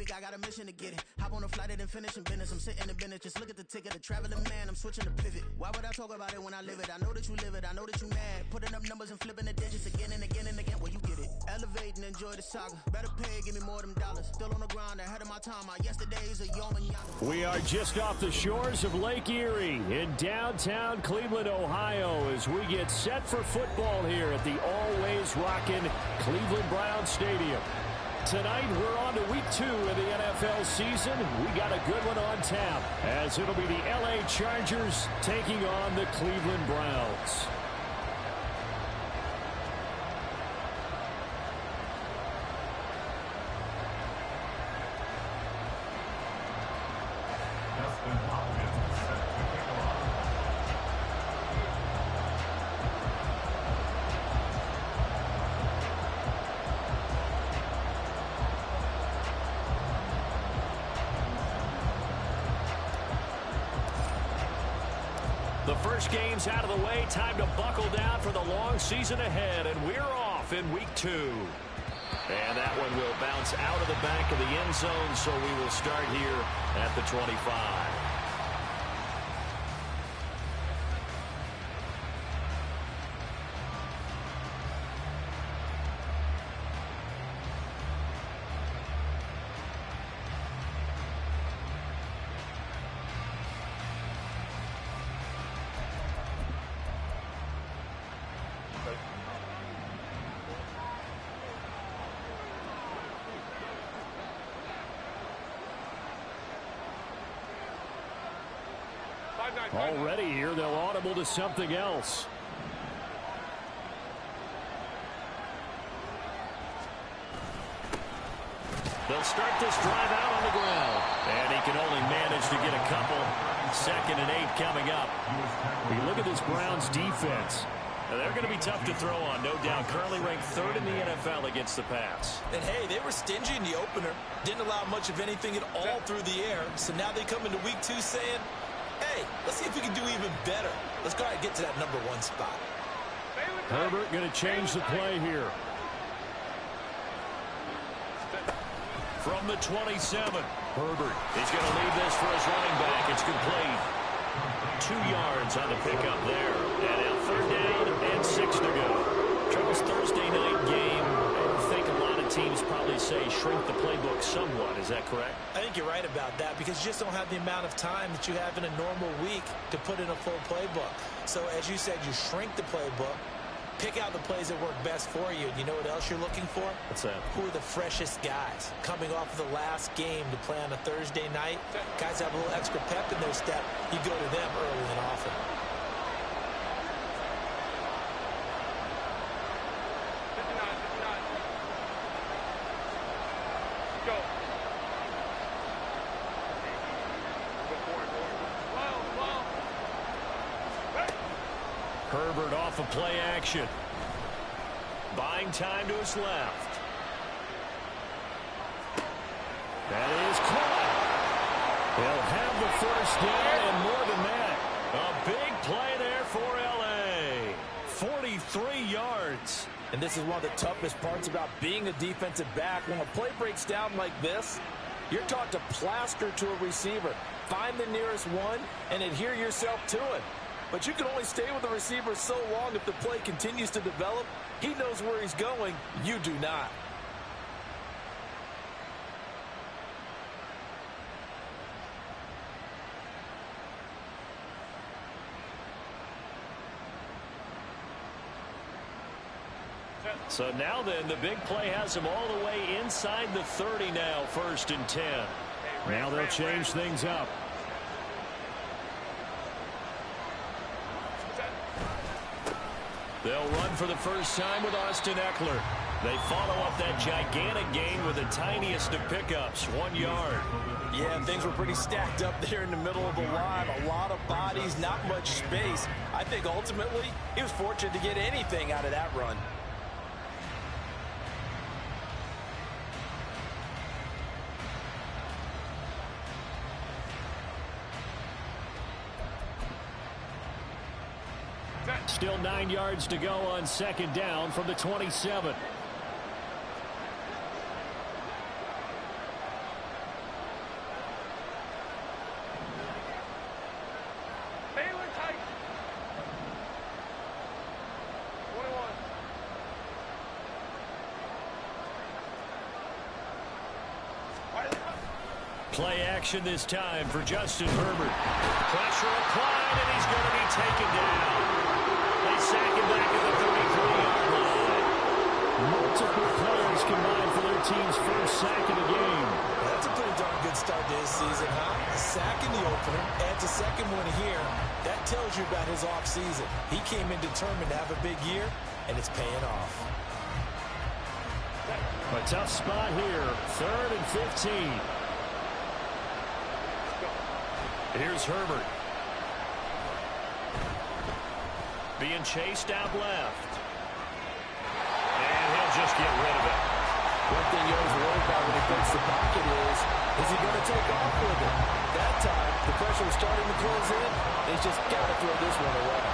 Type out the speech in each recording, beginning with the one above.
week, I got a mission to get it. Hop on a flight and finish in business. I'm sitting in business, just look at the ticket. A traveling man, I'm switching to pivot. Why would I talk about it when I live it? I know that you live it, I know that you mad. Putting up numbers and flipping the digits again and again and again. Well, you get it. Elevate and enjoy the saga. Better pay, give me more of them dollars. Still on the grind, ahead of my time. My yesterdays are young and young. We are just off the shores of Lake Erie in downtown Cleveland, Ohio, as we get set for football here at the always rockin' Cleveland Browns Stadium. Tonight, we're on to week 2 of the NFL season. We got a good one on tap, as it'll be the LA Chargers taking on the Cleveland Browns. The first game's out of the way. Time to buckle down for the long season ahead, and we're off in week 2. And that one will bounce out of the back of the end zone, so we will start here at the 25. Already here, they'll audible to something else. They'll start this drive out on the ground. And he can only manage to get a couple. 2nd and 8 coming up. We look at this Browns defense. Now, they're going to be tough to throw on, no doubt. Currently ranked 3rd in the NFL against the pass. And, hey, they were stingy in the opener. Didn't allow much of anything at all through the air. So now they come into week 2 saying, hey, let's see if we can do even better. Let's go ahead and get to that number 1 spot. Herbert going to change the play here. From the 27, Herbert is going to leave this for his running back. It's complete. 2 yards on the pickup there. And now 3rd down and 6 to go. Travis, Thursday night game. I think a lot of teams probably say shrink the playbook somewhat. Is that correct? I think you're right about that, because you just don't have the amount of time that you have in a normal week to put in a full playbook. So as you said, you shrink the playbook, pick out the plays that work best for you. And you know what else you're looking for? What's that? Who are the freshest guys coming off of the last game to play on a Thursday night? Guys have a little extra pep in their step. You go to them early and often. Herbert off of play action. Buying time to his left. That is caught. They'll have the first down, and more than that, a big play there for L.A. 43 yards. And this is one of the toughest parts about being a defensive back. When a play breaks down like this, you're taught to plaster to a receiver. Find the nearest one and adhere yourself to it. But you can only stay with the receiver so long if the play continues to develop. He knows where he's going. You do not. So now then, the big play has him all the way inside the 30 now, 1st and 10. Now they'll change things up. They'll run for the first time with Austin Eckler. They follow up that gigantic gain with the tiniest of pickups, 1 yard. Yeah, things were pretty stacked up there in the middle of the line. A lot of bodies, not much space. I think ultimately he was fortunate to get anything out of that run. Still 9 yards to go on 2nd down from the 27. Play action this time for Justin Herbert. Pressure applied, and he's going to be taken down. They sack him back at the 33-yard line. Multiple players combined for their team's first sack of the game. That's a pretty darn good start to his season, huh? A sack in the opener, adds a second one here. That tells you about his offseason. He came in determined to have a big year, and it's paying off. A tough spot here, 3rd and 15. Here's Herbert. Being chased out left. And he'll just get rid of it. One thing you always worry about when he breaks the pocket is he going to take off with it? That time, the pressure was starting to close in. He's just got to throw this one away.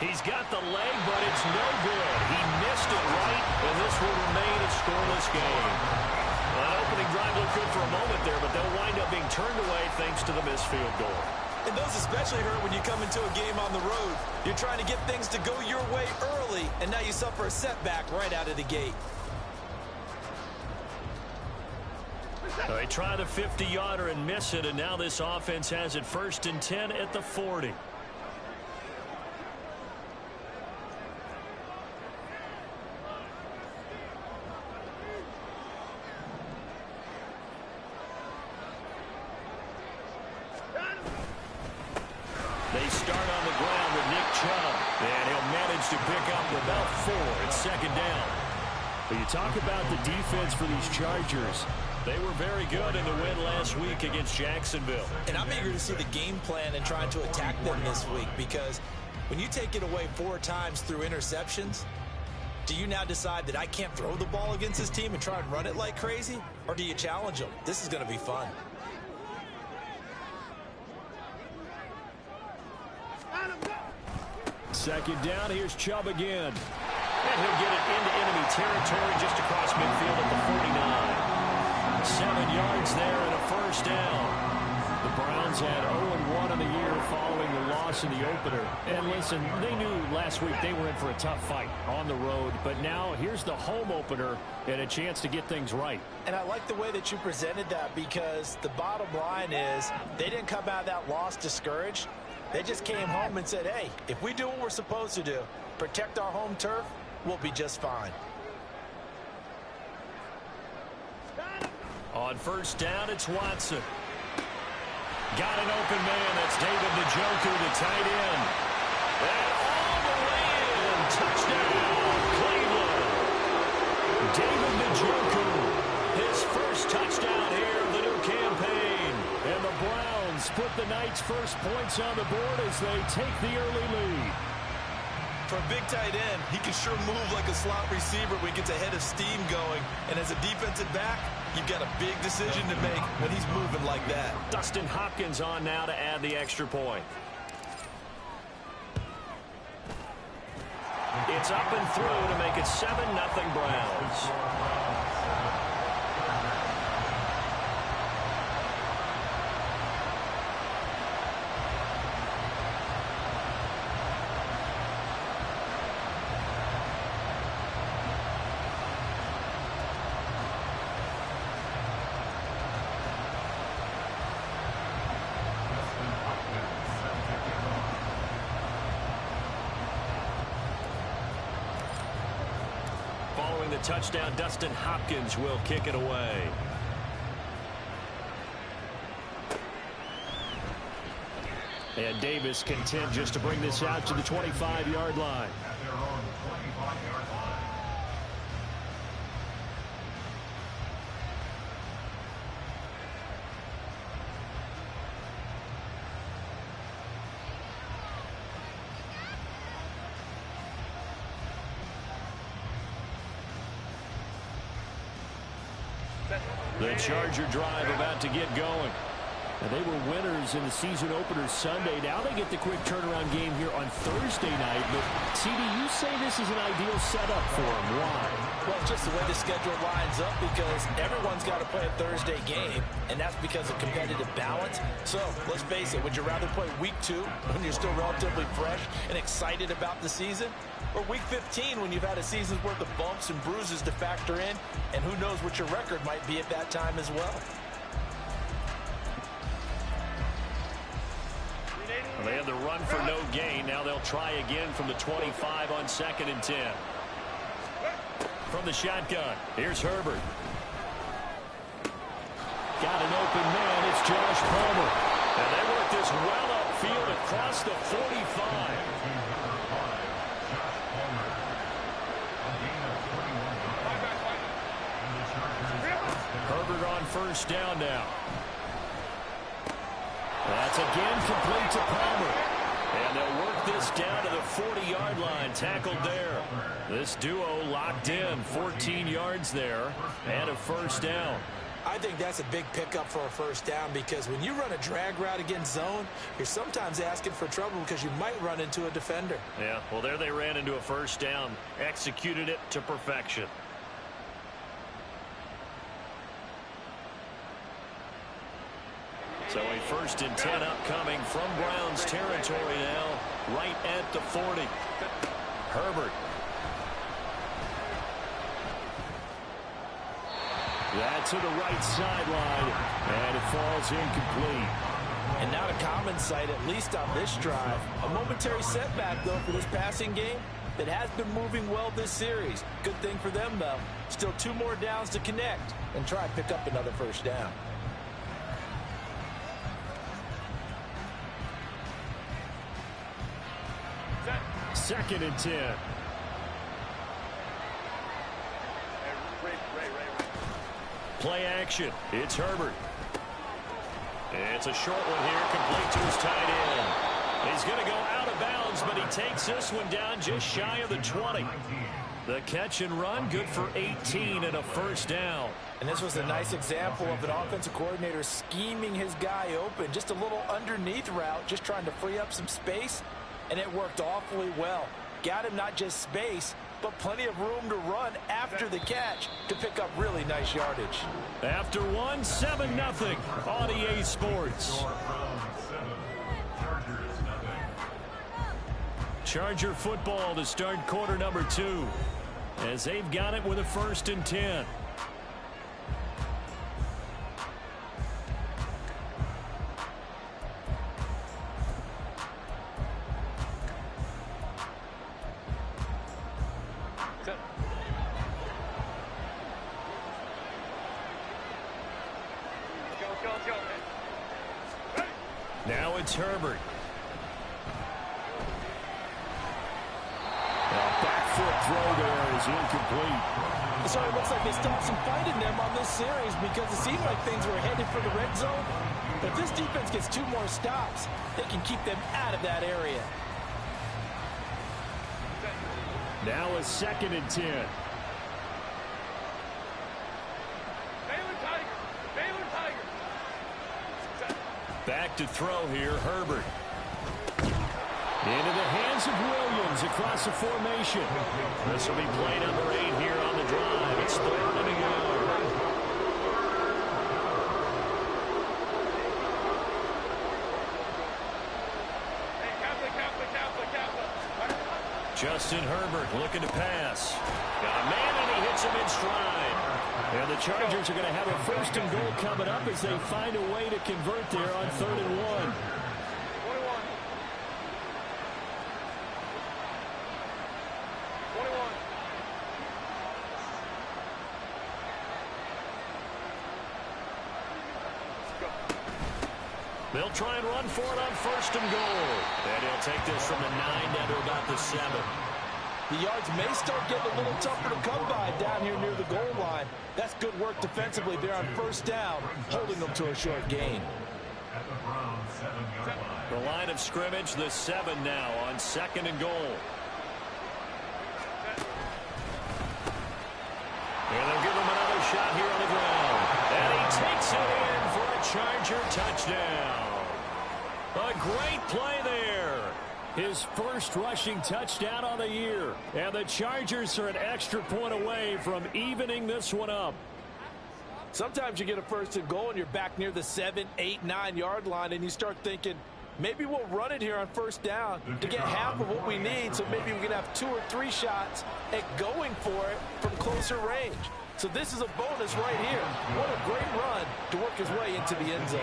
He's got the leg, but it's no good. He missed it right, and this will remain a scoreless game. That opening drive looked good for a moment there, but they'll wind up being turned away thanks to the missed field goal. And those especially hurt when you come into a game on the road. You're trying to get things to go your way early, and now you suffer a setback right out of the gate. They try the 50-yarder and miss it, and now this offense has it 1st and 10 at the 40. They start on the ground with Nick Chubb, and he'll manage to pick up about 4 at 2nd down. But you talk about the defense for these Chargers. They were very good in the win last week against Jacksonville. And I'm eager to see the game plan and trying to attack them this week, because when you take it away 4 times through interceptions, do you now decide that I can't throw the ball against this team and try and run it like crazy? Or do you challenge them? This is going to be fun. 2nd down, here's Chubb again. And he'll get it into enemy territory just across midfield at the 49. 7 yards there and a 1st down. The Browns had 0-1 in the year following the loss in the opener. And listen, they knew last week they were in for a tough fight on the road. But now here's the home opener and a chance to get things right. And I like the way that you presented that, because the bottom line is they didn't come out of that loss discouraged. They just came home and said, hey, if we do what we're supposed to do, protect our home turf, we'll be just fine. On 1st down, it's Watson. Got an open man. That's David Njoku, the tight end. And all the way in. Touchdown, Cleveland. David Njoku, his first touchdown here of the new campaign. And the Browns put the Knights' first points on the board as they take the early lead. For a big tight end, he can sure move like a slot receiver when he gets a head of steam going. And as a defensive back, you've got a big decision to make when he's moving like that. Dustin Hopkins on now to add the extra point. It's up and through to make it 7-0 Browns. Following the touchdown, Dustin Hopkins will kick it away. And Davis content just to bring this out to the 25-yard line. The Charger drive about to get going. And they were winners in the season opener Sunday. Now they get the quick turnaround game here on Thursday night. But, CD, you say this is an ideal setup for them. Why? Well, it's just the way the schedule lines up because everyone's got to play a Thursday game, and that's because of competitive balance. So, let's face it, would you rather play week 2 when you're still relatively fresh and excited about the season? Or week 15 when you've had a season's worth of bumps and bruises to factor in, and who knows what your record might be at that time as well? Well, they had the run for no gain. Now they'll try again from the 25 on 2nd and 10. From the shotgun, here's Herbert. Got an open man. It's Josh Palmer. And they work this well upfield across the 45. Herbert on first down now. That's again complete to Palmer. And they'll work this down to the 40-yard line. Tackled there. This duo locked in. 14 yards there and a first down. I think that's a big pickup for a first down because when you run a drag route against zone, you're sometimes asking for trouble because you might run into a defender. Yeah, well, there they ran into a first down. Executed it to perfection. So a 1st and 10 upcoming from Browns territory now, right at the 40. Herbert. That to the right sideline, and it falls incomplete. And not a common sight, at least on this drive. A momentary setback, though, for this passing game that has been moving well this series. Good thing for them, though. Still 2 more downs to connect and try and pick up another first down. Second and 10. Play action. It's Herbert. It's a short one here, complete to his tight end. He's going to go out of bounds, but he takes this one down just shy of the 20. The catch and run, good for 18 and a first down. And this was a nice example of an offensive coordinator scheming his guy open. Just a little underneath route, just trying to free up some space. And it worked awfully well. Got him not just space, but plenty of room to run after the catch to pick up really nice yardage. After 1, 7-0 on EA Sports. Charger football to start quarter number 2 as they've got it with a 1st and 10. Now it's Herbert. Back foot throw there is incomplete. So it looks like they stopped some fight in them on this series because it seemed like things were headed for the red zone. But if this defense gets 2 more stops, they can keep them out of that area. Now a 2nd and 10. Back to throw here, Herbert. Into the hands of Williams across the formation. This will be play number 8 here on the drive. It's 3rd and a yard. Justin Herbert looking to pass. Got a man and he hits him in stride. And the Chargers are going to have a 1st and goal coming up as they find a way to convert there on 3rd and 1. They'll try and run for it on 1st and goal. And he'll take this from the 9 down to about the 7. The yards may start getting a little tougher to come by down here near the goal line. That's good work defensively there on 1st down, holding them to a short gain. The line of scrimmage, the 7 now on 2nd and goal. And they'll give him another shot here on the ground. And he takes it in for a Charger touchdown. A great play there. His first rushing touchdown on the year. And the Chargers are an extra point away from evening this one up. Sometimes you get a first and goal and you're back near the 7, 8, 9-yard line and you start thinking, maybe we'll run it here on first down to get half of what we need, so maybe we can have 2 or 3 shots at going for it from closer range. So this is a bonus right here. What a great run to work his way into the end zone.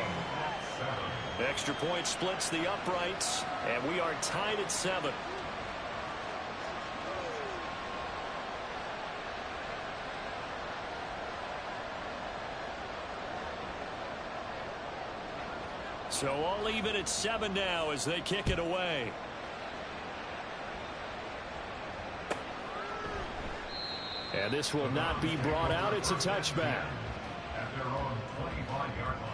Extra point splits the uprights, and we are tied at 7. So all even at 7 now as they kick it away. And this will not be brought out. It's a touchback. At their own 25-yard line.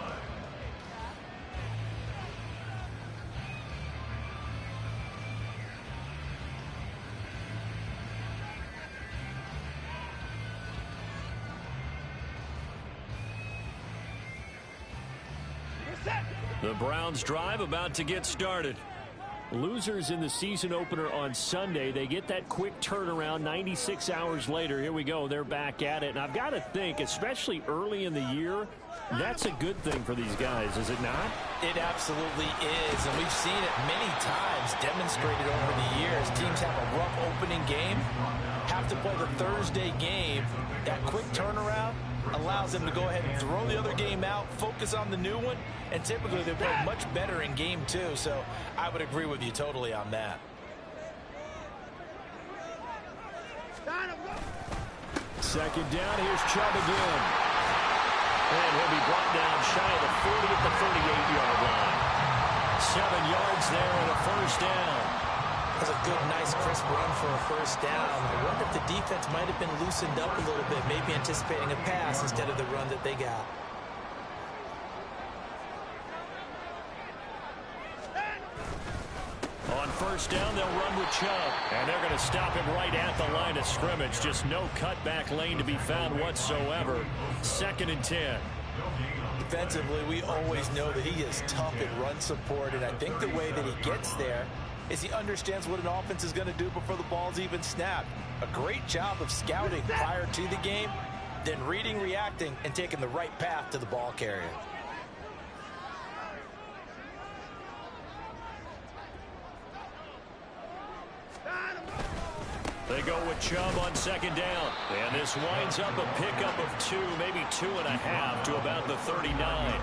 The Browns drive about to get started. Losers in the season opener on Sunday. They get that quick turnaround 96 hours later. Here we go. They're back at it. And I've got to think, especially early in the year, that's a good thing for these guys, is it not? It absolutely is. And we've seen it many times demonstrated over the years. Teams have a rough opening game, have to play the Thursday game. That quick turnaround allows them to go ahead and throw the other game out, focus on the new one, and typically they play much better in game 2. So I would agree with you totally on that. Second down, here's Chubb again. And he'll be brought down shy of the 40 at the 38-yard line. 7 yards there and a first down. That's a good, nice, crisp run for a first down. I wonder if the defense might have been loosened up a little bit, maybe anticipating a pass instead of the run that they got. On first down, they'll run with Chubb. And they're going to stop him right at the line of scrimmage. Just no cutback lane to be found whatsoever. 2nd and 10. Defensively, we always know that he is tough at run support, and I think the way that he gets there is he understands what an offense is going to do before the ball's even snapped. A great job of scouting prior to the game, then reading, reacting, and taking the right path to the ball carrier. They go with Chubb on 2nd down. And this winds up a pickup of 2, maybe 2.5 to about the 39.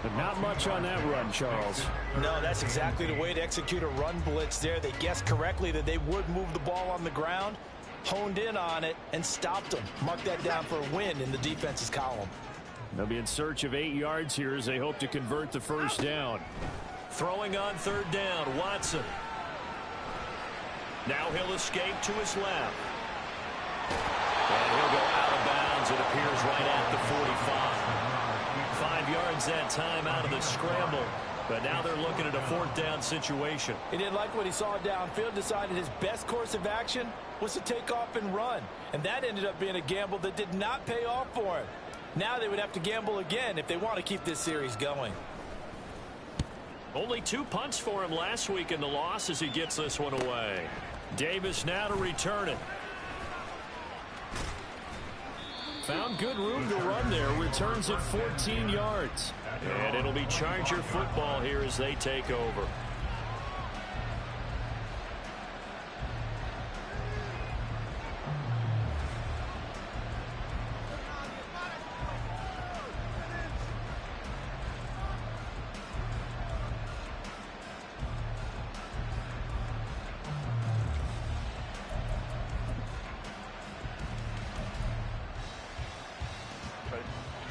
But not much on that run, Charles. No, that's exactly the way to execute a run blitz there. They guessed correctly that they would move the ball on the ground, honed in on it, and stopped them. Mark that down for a win in the defense's column. They'll be in search of 8 yards here as they hope to convert the first down. Throwing on 3rd down, Watson. Now he'll escape to his left. And he'll go out of bounds, it appears, right at the 45. 5 yards that time out of the scramble. But now they're looking at a 4th down situation. He didn't like what he saw downfield, decided his best course of action was to take off and run. And that ended up being a gamble that did not pay off for him. Now they would have to gamble again if they want to keep this series going. Only 2 punts for him last week in the loss as he gets this one away. Davis now to return it. Found good room to run there. Returns it 14 yards. And it'll be Charger football here as they take over.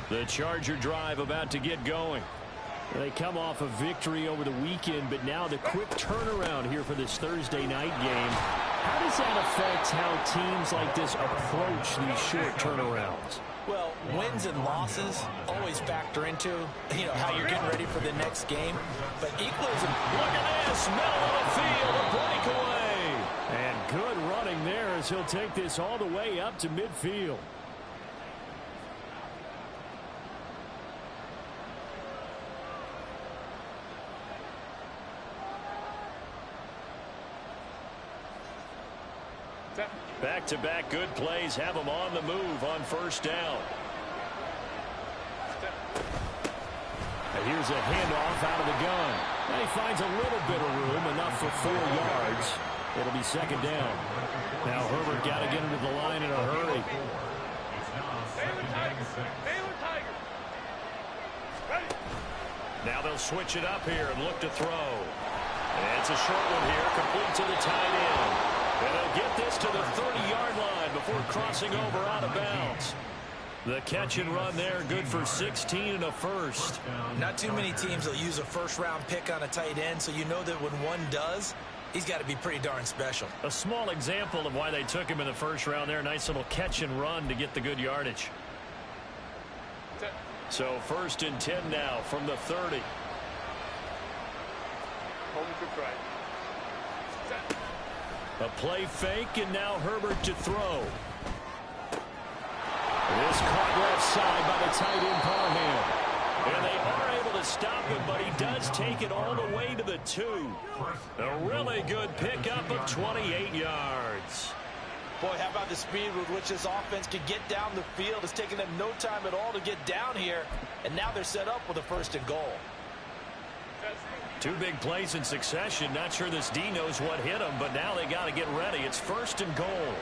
The Charger drive about to get going. They come off a victory over the weekend, but now the quick turnaround here for this Thursday night game. How does that affect how teams like this approach these short turnarounds? Well, wins and losses always factor into, how you're getting ready for the next game. But equally as look at this, middle of the field, a breakaway. And good running there as he'll take this all the way up to midfield. Back-to-back good plays have them on the move on first down. And here's a handoff out of the gun. And he finds a little bit of room, enough for 4 yards. It'll be second down. Now Herbert got to get into the line in a hurry. Now they'll switch it up here and look to throw. And it's a short one here, complete to the tight end. And they'll get this to the 30-yard line before crossing over out of bounds. The catch and run there, good for 16 and a first. Not too many teams will use a first-round pick on a tight end, so you know that when one does, he's got to be pretty darn special. A small example of why they took him in the first round there. Nice little catch and run to get the good yardage. So 1st and 10 now from the 30. A play fake, and now Herbert to throw. This caught left side by the tight end Parham. And they are able to stop him, but he does take it all the way to the 2. A really good pickup of 28 yards. Boy, how about the speed with which this offense could get down the field? It's taken them no time at all to get down here, and now they're set up with a 1st and goal. 2 big plays in succession. Not sure this D knows what hit him, but now they got to get ready. It's 1st and goal.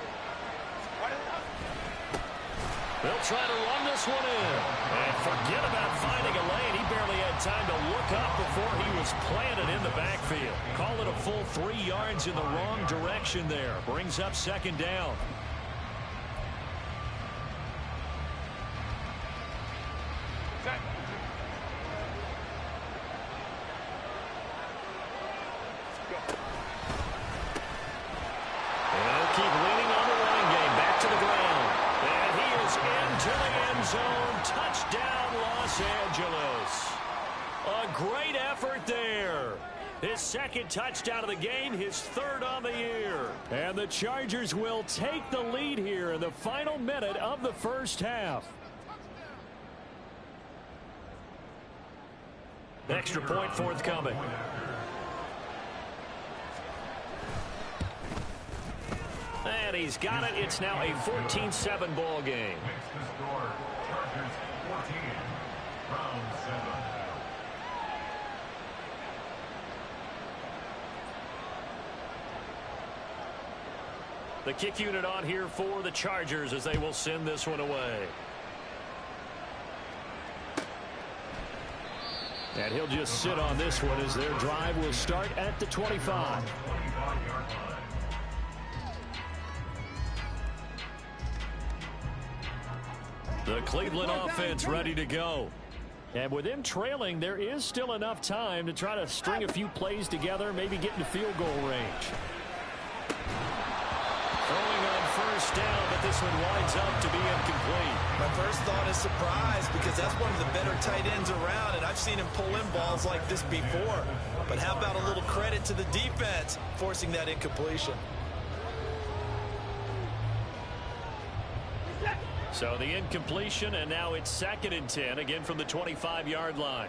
They'll try to run this one in. And forget about finding a lane. He barely had time to look up before he was planted in the backfield. Call it a full 3 yards in the wrong direction there. Brings up 2nd down. They'll keep leaning on the running game. Back to the ground. And he is into the end zone. Touchdown, Los Angeles. A great effort there. His 2nd touchdown of the game, his 3rd on the year. And the Chargers will take the lead here in the final minute of the first half. Extra point forthcoming. And he's got it. It's now a 14-7 ball game. Makes the score Chargers 14, Browns 7. The kick unit on here for the Chargers as they will send this one away. And he'll just sit on this one as their drive will start at the 25. 25-yard line. The Cleveland offense ready to go. And with them trailing, there is still enough time to try to string a few plays together, maybe get into field goal range. Throwing on first down, but this one winds up to be incomplete. My first thought is surprise, because that's one of the better tight ends around, and I've seen him pull in balls like this before. But how about a little credit to the defense forcing that incompletion? So the incompletion, and now it's 2nd and 10, again from the 25-yard line.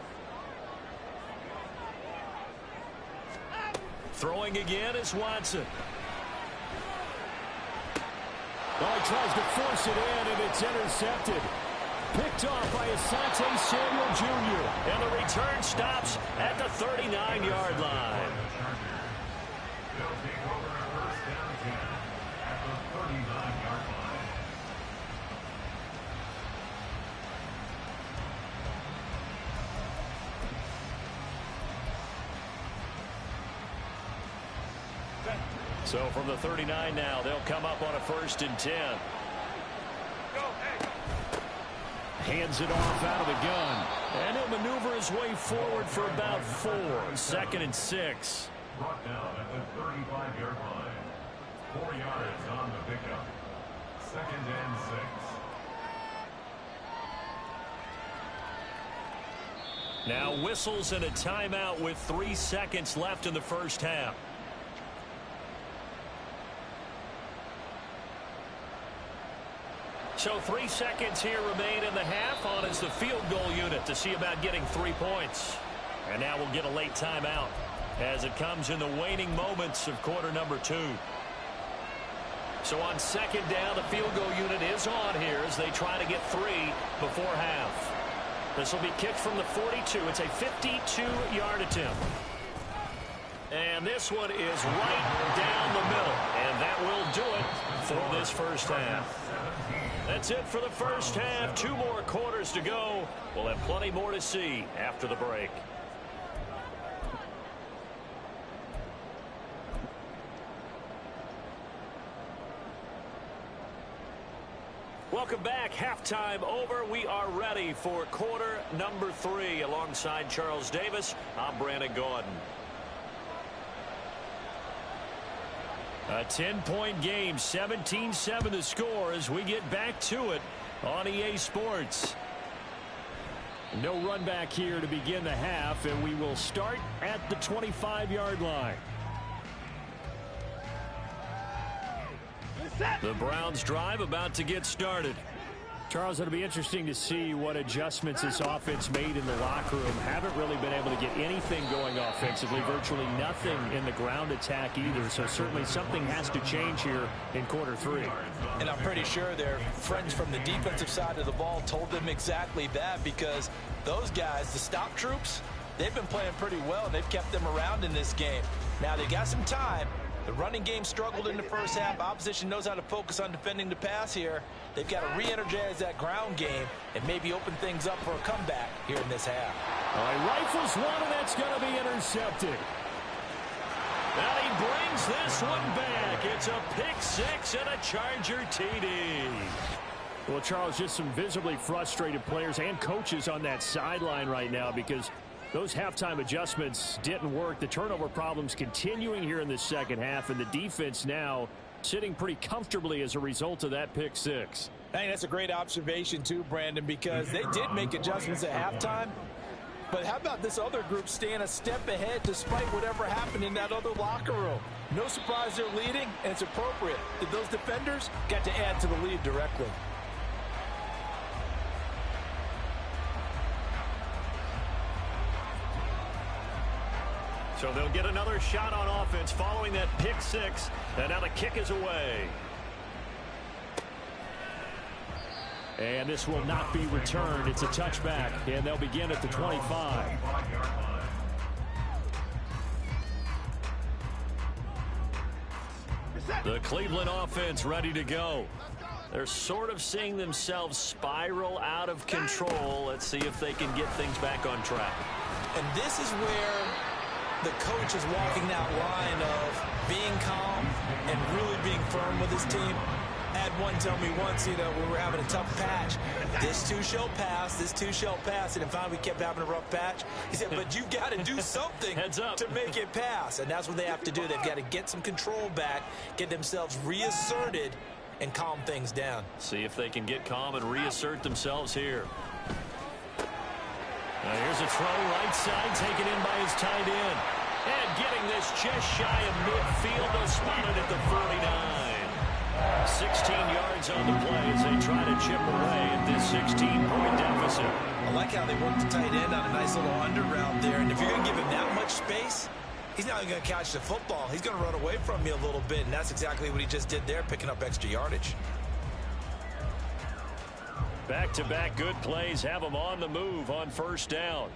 Throwing again is Watson. Oh, he tries to force it in, and it's intercepted. Picked off by Asante Samuel Jr. And the return stops at the 39-yard line. They'll take over a 1st down 10 at the 39-yard line. So from the 39 now, they'll come up on a 1st and 10. Hands it off out of the gun. And he'll maneuver his way forward for about 4. 2nd and 6. Brought down at the 35-yard line. 4 yards on the pickup. 2nd and 6. Now whistles and a timeout with 3 seconds left in the first half. So 3 seconds here remain in the half. On is the field goal unit to see about getting 3 points. And now we'll get a late timeout as it comes in the waning moments of quarter number 2. So on second down, the field goal unit is on here as they try to get 3 before half. This will be kicked from the 42. It's a 52-yard attempt. And this one is right down the middle. And that will do it for this first half. That's it for the first half. 2 more quarters to go. We'll have plenty more to see after the break. Welcome back. Halftime over. We are ready for quarter number 3. Alongside Charles Davis, I'm Brandon Gaudin. A 10-point game, 17-7 to score as we get back to it on EA Sports. No run back here to begin the half, and we will start at the 25-yard line. The Browns drive about to get started. Charles, it'll be interesting to see what adjustments this offense made in the locker room. Haven't really been able to get anything going offensively. Virtually nothing in the ground attack either. So certainly something has to change here in quarter 3. And I'm pretty sure their friends from the defensive side of the ball told them exactly that, because those guys, the stop troops, they've been playing pretty well. They've kept them around in this game. Now they got some time. The running game struggled in the first half. Opposition knows how to focus on defending the pass here. They've got to re-energize that ground game and maybe open things up for a comeback here in this half. All right, rifles one, and that's going to be intercepted. And he brings this one back. It's a pick 6 and a Charger TD. Well, Charles, just some visibly frustrated players and coaches on that sideline right now because those halftime adjustments didn't work. The turnover problems continuing here in the second half, and the defense now sitting pretty comfortably as a result of that pick 6. I think that's a great observation too, Brandon, because they did make adjustments at halftime. But how about this other group staying a step ahead despite whatever happened in that other locker room? No surprise they're leading, and it's appropriate that those defenders got to add to the lead directly. So they'll get another shot on offense following that pick 6. And now the kick is away. And this will not be returned. It's a touchback, and they'll begin at the 25. The Cleveland offense ready to go. They're sort of seeing themselves spiral out of control. Let's see if they can get things back on track. And this is where the coach is walking that line of being calm and really being firm with his team. I had one tell me once, we were having a tough patch. This too shall pass, this too shall pass. And finally we kept having a rough patch. He said, but you got to do something to make it pass. And that's what they have to do. They've got to get some control back, get themselves reasserted, and calm things down. See if they can get calm and reassert themselves here. Here's a throw right side, taken in by his tight end. And getting this just shy of midfield, they'll spot it at the 49. 16 yards on the play as they try to chip away at this 16-point deficit. I like how they work the tight end on a nice little under route there. And if you're going to give him that much space, he's not going to catch the football. He's going to run away from you a little bit, and that's exactly what he just did there, picking up extra yardage. Back-to-back good plays have them on the move on first down.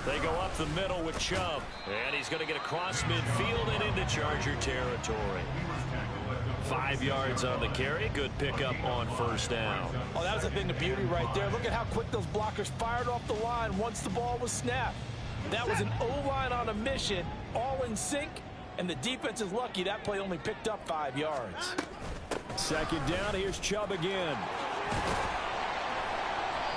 They go up the middle with Chubb, and he's going to get across midfield and into Charger territory. 5 yards on the carry. Good pickup on first down. Oh, that was a thing of beauty right there. Look at how quick those blockers fired off the line once the ball was snapped. That was an O-line on a mission, all in sync, and the defense is lucky that play only picked up 5 yards. Second down, here's Chubb again.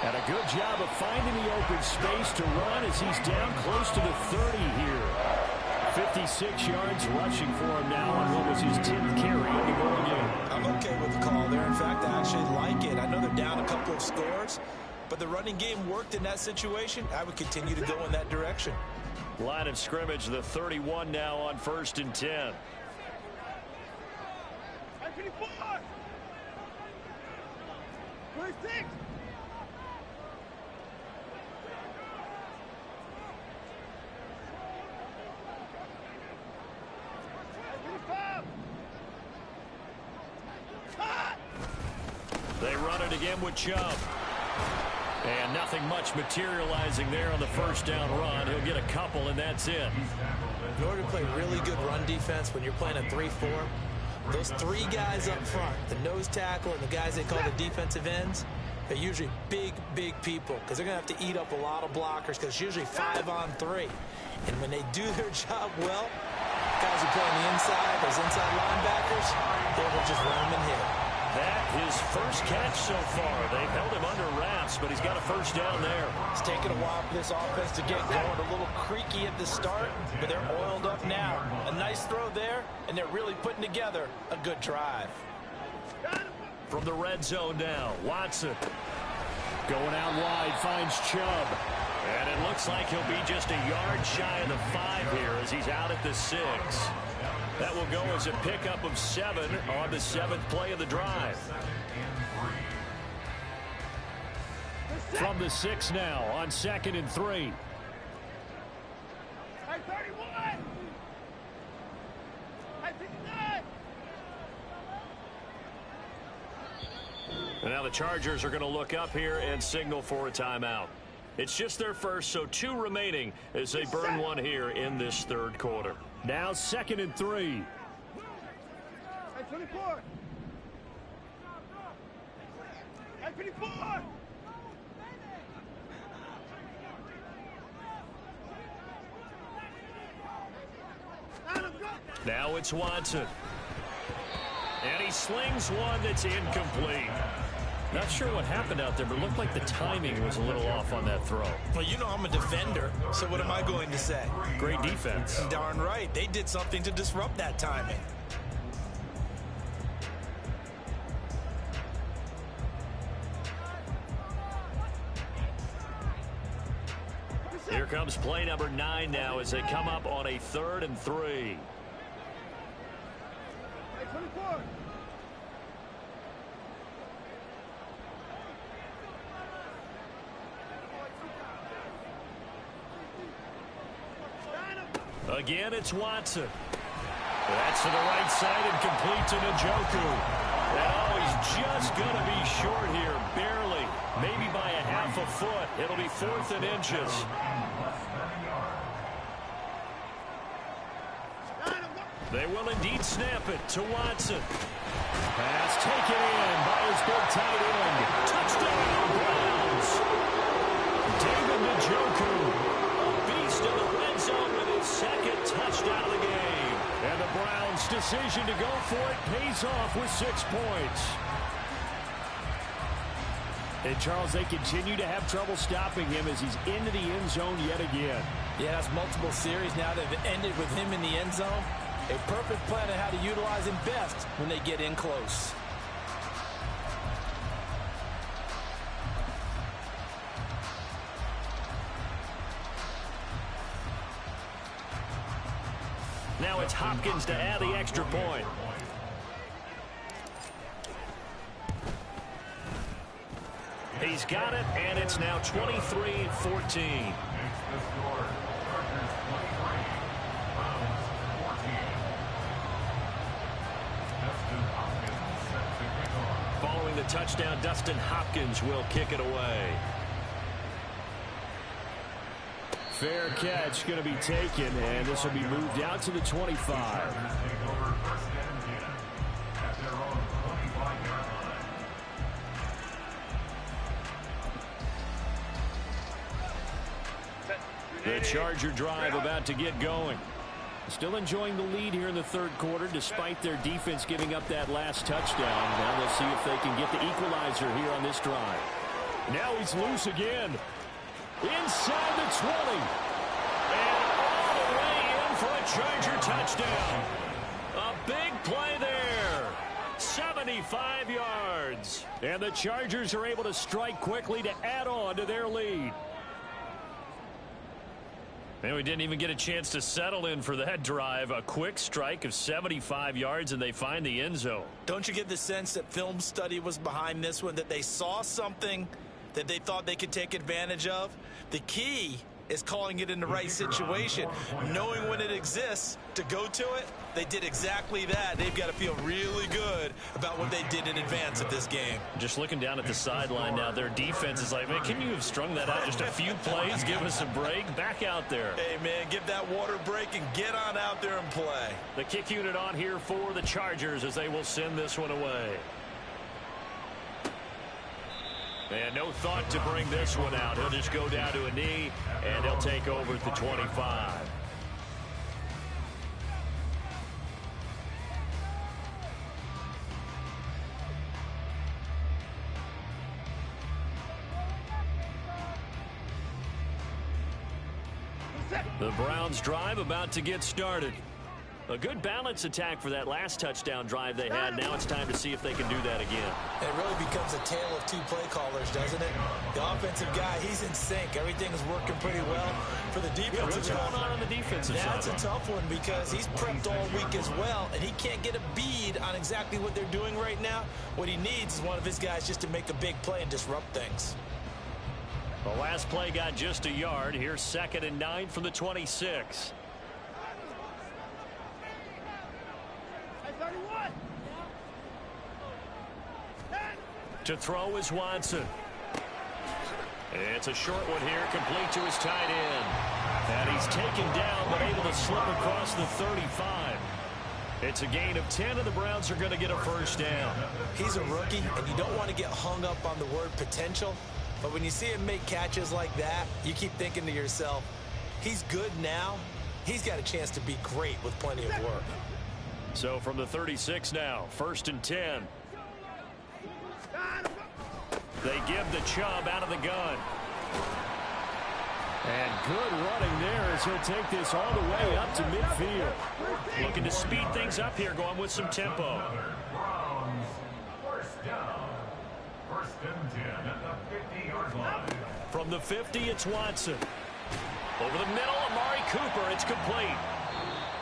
And a good job of finding the open space to run as he's down close to the 30 here. 56 yards rushing for him now on what was his 10th carry of the ball game. I'm okay with the call there. In fact, I actually like it. I know they're down a couple of scores, but the running game worked in that situation. I would continue to go in that direction. Line of scrimmage, the 31 now on 1st and 10. They run it again with Chubb. And nothing much materializing there on the first down run. He'll get a couple, and that's it. In order to play really good run defense when you're playing a 3-4, those three guys up front, the nose tackle and the guys they call the defensive ends, they're usually big, big people because they're going to have to eat up a lot of blockers because it's usually 5-on-3. And when they do their job well, guys who play on the inside, those inside linebackers, they will just run them and hit. That his first catch so far. They've held him under wraps, but he's got a first down there. It's taken a while for this offense to get going. A little creaky at the start, but they're oiled up now. A nice throw there, and they're really putting together a good drive. From the red zone now, Watson. Going out wide, finds Chubb. And it looks like he'll be just a yard shy of the 5 here as he's out at the 6. That will go as a pickup of 7 on the 7th play of the drive. From the 6 now on 2nd and 3. And now the Chargers are going to look up here and signal for a timeout. It's just their first, so 2 remaining as they burn one here in this 3rd quarter. Now 2nd and 3. Now it's Watson. And he slings one that's incomplete. Not sure what happened out there, but it looked like the timing was a little off on that throw. Well, you know I'm a defender, so what am I going to say? Great defense. Darn right. They did something to disrupt that timing. Here comes play number 9 now as they come up on a 3rd and 3. Again, it's Watson. That's to the right side and complete to Njoku. And oh, he's just going to be short here, barely. Maybe by a half a foot. It'll be 4th and inches. They will indeed snap it to Watson. Pass taken in by his big tight end. Touchdown, Browns. David Njoku, a beast in the red zone with his 2nd touchdown of the game. And the Browns' decision to go for it pays off with 6 points. And, Charles, they continue to have trouble stopping him as he's into the end zone yet again. Yeah, that's multiple series now that have ended with him in the end zone. A perfect plan on how to utilize him best when they get in close. Now it's Hopkins to add the extra point. He's got it, and it's now 23-14. Following the touchdown, Dustin Hopkins will kick it away. Fair catch going to be taken, and this will be moved out to the 25. The Charger drive about to get going. Still enjoying the lead here in the 3rd quarter despite their defense giving up that last touchdown. Now they'll see if they can get the equalizer here on this drive. Now he's loose again. Inside the 20. And all the way in for a Charger touchdown. A big play there. 75 yards. And the Chargers are able to strike quickly to add on to their lead. And we didn't even get a chance to settle in for that drive. A quick strike of 75 yards, and they find the end zone. Don't you get the sense that film study was behind this one, that they saw something that they thought they could take advantage of? The key is calling it in the right situation, knowing when it exists to go to it. They did exactly that. They've got to feel really good about what they did in advance of this game. Just looking down at the sideline now, their defense is like, man, can you have strung that out just a few plays? Give us a break. Back out there. Hey, man, give that water break and get on out there and play. The kick unit on here for the Chargers as they will send this one away. And no thought to bring this one out. He'll just go down to a knee, and he'll take over at the 25. The Browns drive about to get started. A good balance attack for that last touchdown drive they had. Now it's time to see if they can do that again. It really becomes a tale of two play callers, doesn't it? The offensive guy, he's in sync. Everything is working pretty well. For the defensive guy, what's going on the defensive side? That's a tough one because he's prepped all week as well, and he can't get a bead on exactly what they're doing right now. What he needs is one of his guys just to make a big play and disrupt things. The last play got just a yard. Here's 2nd and 9 from the 26. To throw is Watson. It's a short one here, complete to his tight end. And he's taken down, but able to slip across the 35. It's a gain of 10, and the Browns are going to get a first down. He's a rookie, and you don't want to get hung up on the word potential. But when you see him make catches like that, you keep thinking to yourself, he's good now. He's got a chance to be great with plenty of work. So from the 36 now, 1st and 10. They give the Chubb out of the gun. And good running there as he'll take this all the way up to midfield. Looking to speed things up here, going with some tempo. Browns, first down. 1st and 10 at the 50-yard line. From the 50, it's Watson. Over the middle, Amari Cooper. It's complete.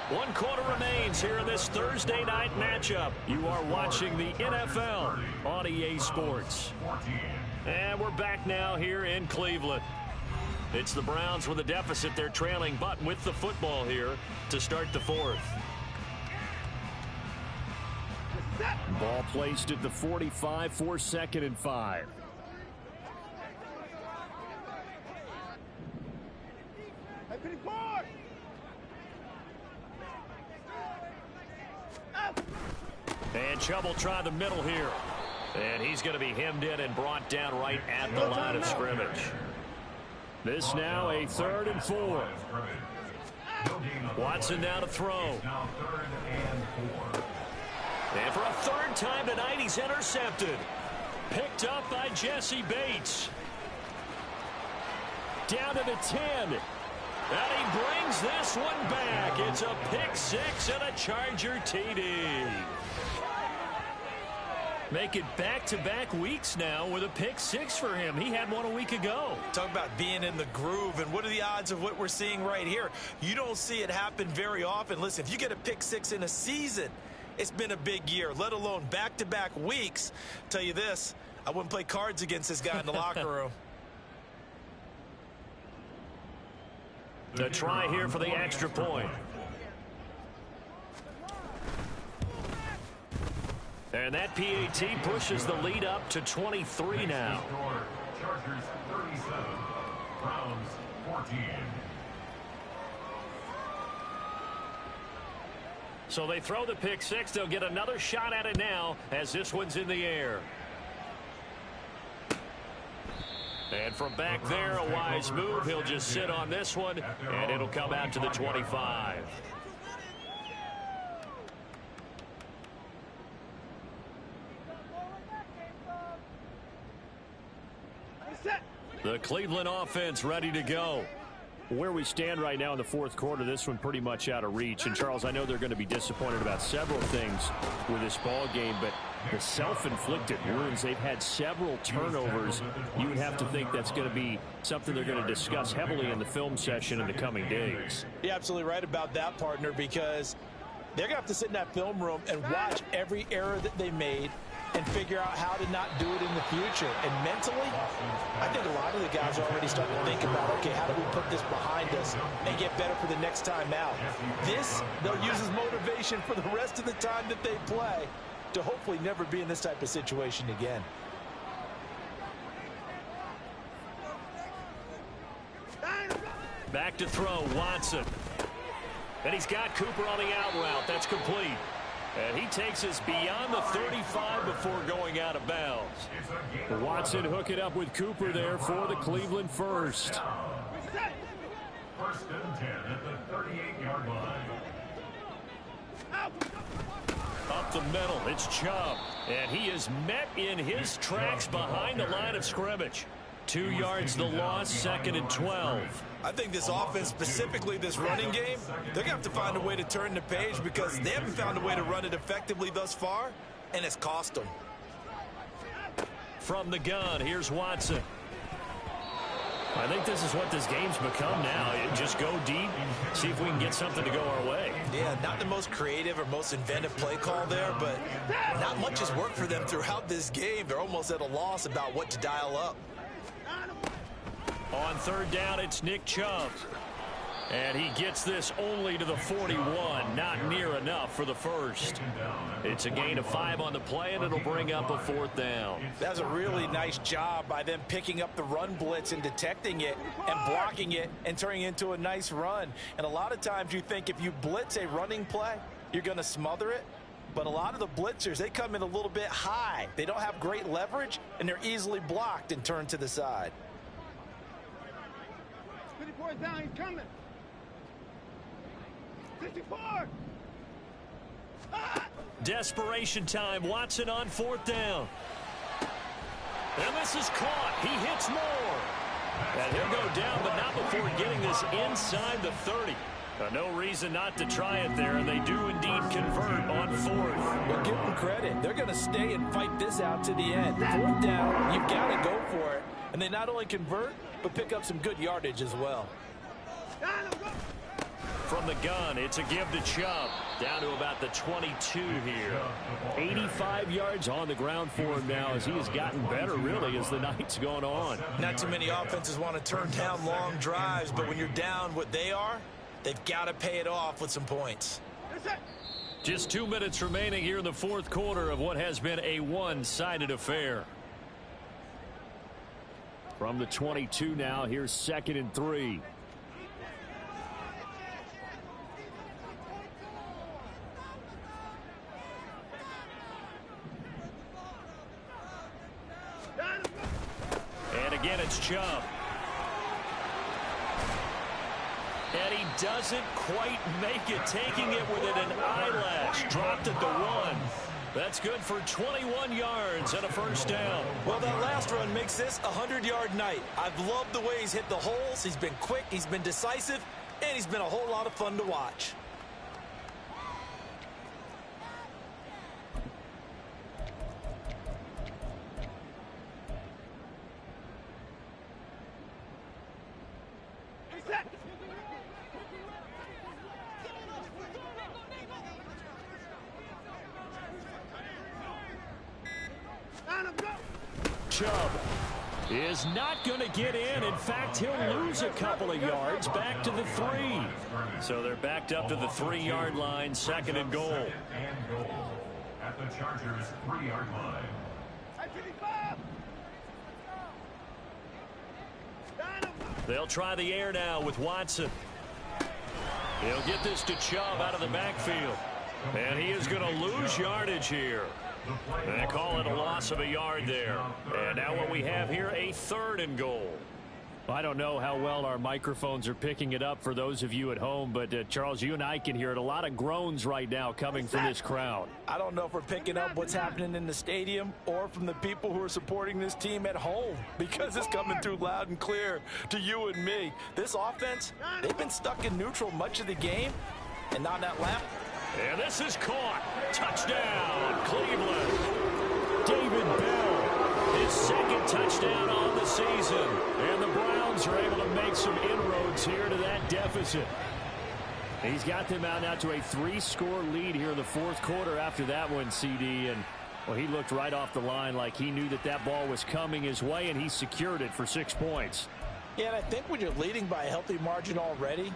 1 quarter remains here in this Thursday night matchup. You are watching the NFL on EA Sports. And we're back now here in Cleveland. It's the Browns with a deficit. They're trailing, but with the football here to start the 4th. Ball placed at the 45 for 2nd and 5. And Chubb will try the middle here. And he's going to be hemmed in and brought down right at the line of scrimmage. This now a 3rd and 4. Watson now to throw. And for a 3rd time tonight, he's intercepted. Picked up by Jesse Bates. Down to the 10. And he brings this one back. It's a pick 6 and a Charger TD. Make it back-to-back weeks now with a pick 6 for him. He had one a week ago. Talk about being in the groove, and what are the odds of what we're seeing right here? You don't see it happen very often. Listen, if you get a pick 6 in a season, it's been a big year, let alone back-to-back weeks. Tell you this, I wouldn't play cards against this guy in the locker room. A try here for the extra point. And that PAT pushes the lead up to 23 now. Chargers 37, Browns 14. So they throw the pick 6. They'll get another shot at it now as this one's in the air. And from back there, a wise move. He'll just sit on this one, and it'll come out to the 25. The Cleveland offense ready to go. where we stand right now in the fourth quarter, this one pretty much out of reach. And, Charles, I know they're going to be disappointed about several things with this ball game, but the self-inflicted wounds, they've had several turnovers. You would have to think that's going to be something they're going to discuss heavily in the film session in the coming days. You're absolutely right about that, partner, because they're going to have to sit in that film room and watch every error that they made and figure out how to not do it in the future. And mentally, I think a lot of the guys are already starting to think about, okay, how do we put this behind us and get better for the next time out? This, they'll use as motivation for the rest of the time that they play to hopefully never be in this type of situation again. Back to throw, Watson. And he's got Cooper on the out route. That's complete. And he takes us beyond the 35 before going out of bounds. Watson hook it up with Cooper there for the Cleveland first. First and 10 at the 38-yard line. Up the middle, it's Chubb. And he is met in his tracks behind the line of scrimmage. 2 yards the loss, 2nd and 12. I think this offense, specifically this running game, they're going to have to find a way to turn the page because they haven't found a way to run it effectively thus far, and it's cost them. From the gun, here's Watson. I think this is what this game's become now. Just go deep, see if we can get something to go our way. Yeah, not the most creative or most inventive play call there, but not much has worked for them throughout this game. They're almost at a loss about what to dial up. On third down, it's Nick Chubb. And he gets this only to the 41. Not near enough for the first. It's a gain of 5 on the play, and it'll bring up a 4th down. That's a really nice job by them picking up the run blitz and detecting it and blocking it and turning it into a nice run. And a lot of times you think if you blitz a running play, you're going to smother it. But a lot of the blitzers, they come in a little bit high. They don't have great leverage, and they're easily blocked and turned to the side. 54th down, he's coming. 54. Desperation time. Watson on 4th down. And this is caught. He hits more. And he'll go down, but not before getting this inside the 30. No reason not to try it there, and they do indeed convert on 4th. Well, give them credit. They're going to stay and fight this out to the end. 4th down, you've got to go for it. And they not only convert, but pick up some good yardage as well. From the gun, it's a give to Chubb. Down to about the 22 here. 85 yards on the ground for him now as he has gotten better, really, as the night's gone on. Not too many offenses want to turn down long drives, but when you're down what they are, they've got to pay it off with some points. Just 2 minutes remaining here in the fourth quarter of what has been a one-sided affair. From the 22 now, here's 2nd and 3. And again, it's Chubb. And he doesn't quite make it, taking it within an eyelash. Dropped at the 1. That's good for 21 yards and a first down. Well, that last run makes this a 100-yard night. I've loved the way he's hit the holes. He's been quick, he's been decisive, and he's been a whole lot of fun to watch. Chubb is not going to get in. In fact, he'll lose a couple of yards back to the 3. So they're backed up to the 3-yard line, 2nd and goal. At the Chargers' 3-yard line. They'll try the air now with Watson. He'll get this to Chubb out of the backfield. And he is going to lose yardage here. And they call it a loss of a yard there. And now what we have here, a 3rd and goal. I don't know how well our microphones are picking it up for those of you at home, but Charles, you and I can hear it. A lot of groans right now coming from this crowd. I don't know if we're picking up what's happening in the stadium or from the people who are supporting this team at home, because it's coming through loud and clear to you and me. This offense, they've been stuck in neutral much of the game, and now that lap. And this is caught. Touchdown, Cleveland. David Bell, his second touchdown on the season. And the Browns are able to make some inroads here to that deficit. He's got them out now to a 3-score lead here in the fourth quarter after that one, CD. And, well, he looked right off the line like he knew that that ball was coming his way, and he secured it for 6 points. Yeah, and I think when you're leading by a healthy margin already,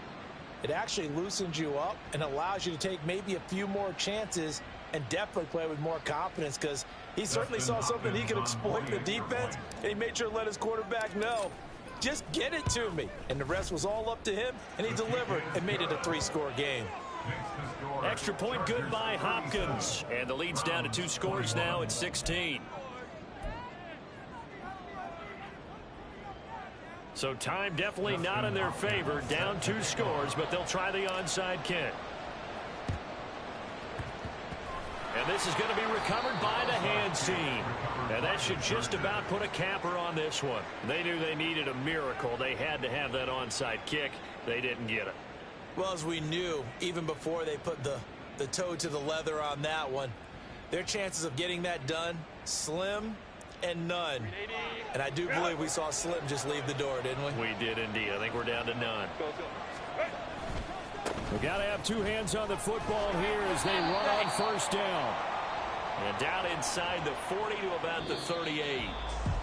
it actually loosens you up and allows you to take maybe a few more chances and definitely play with more confidence, because he certainly saw something he could exploit in the defense, and he made sure to let his quarterback know, just get it to me. And the rest was all up to him, and he delivered and made it a 3-score game. Extra point good by Hopkins. And the lead's down to 2 scores now at 16. So time definitely not in their favor. Down 2 scores, but they'll try the onside kick. And this is going to be recovered by the hands team. And that should just about put a capper on this one. They knew they needed a miracle. They had to have that onside kick. They didn't get it. Well, as we knew, even before they put the toe to the leather on that one, their chances of getting that done, slim and none. And I do believe we saw Slim just leave the door, didn't we? We did indeed. I think we're down to none. We got to have 2 hands on the football here as they run on first down. And down inside the 40 to about the 38.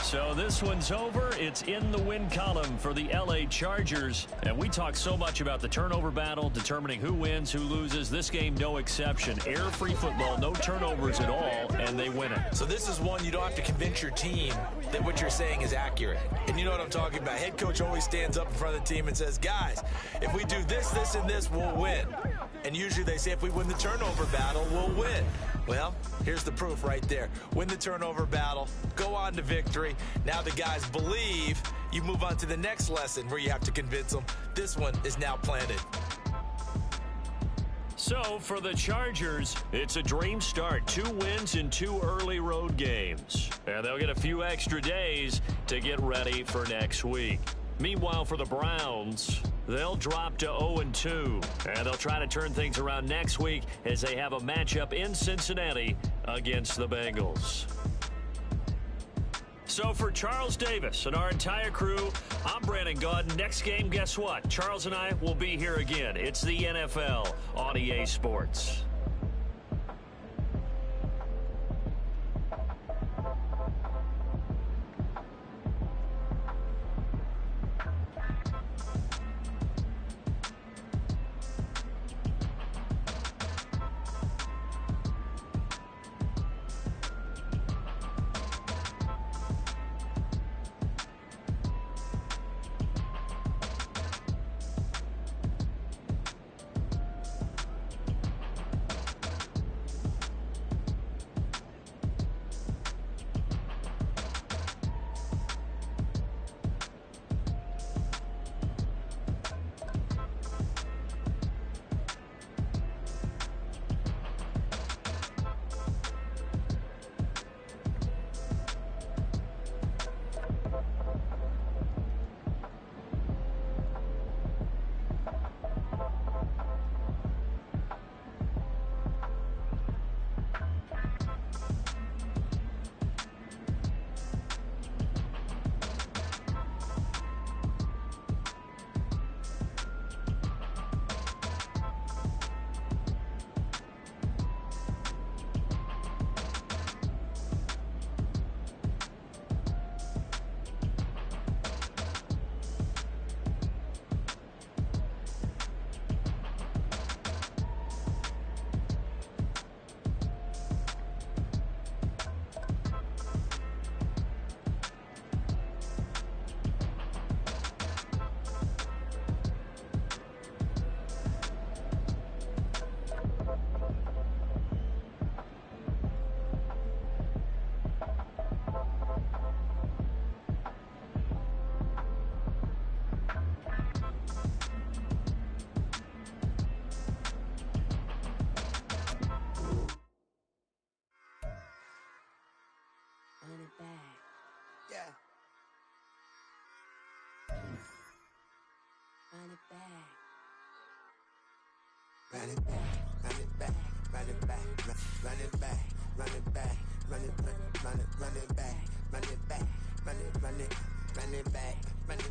So this one's over. It's in the win column for the LA Chargers. And we talk so much about the turnover battle, determining who wins, who loses. This game, no exception. Error-free football, no turnovers at all, and they win it. So this is one you don't have to convince your team that what you're saying is accurate. And you know what I'm talking about. Head coach always stands up in front of the team and says, guys, if we do this, this, and this, we'll win. And usually they say if we win the turnover battle, we'll win. Well, here's the proof right there. Win the turnover battle, go on to victory. Now the guys believe. You move on to the next lesson where you have to convince them. This one is now planted. So for the Chargers, it's a dream start. 2 wins in 2 early road games. And they'll get a few extra days to get ready for next week. Meanwhile, for the Browns, they'll drop to 0-2, and they'll try to turn things around next week as they have a matchup in Cincinnati against the Bengals. So for Charles Davis and our entire crew, I'm Brandon Gaudin. Next game, guess what? Charles and I will be here again. It's the NFL on EA Sports. run it back. Run it back, run it back, run it back, run it back, run it back, run it back, run it back, run it back, run it back, run it back, run it.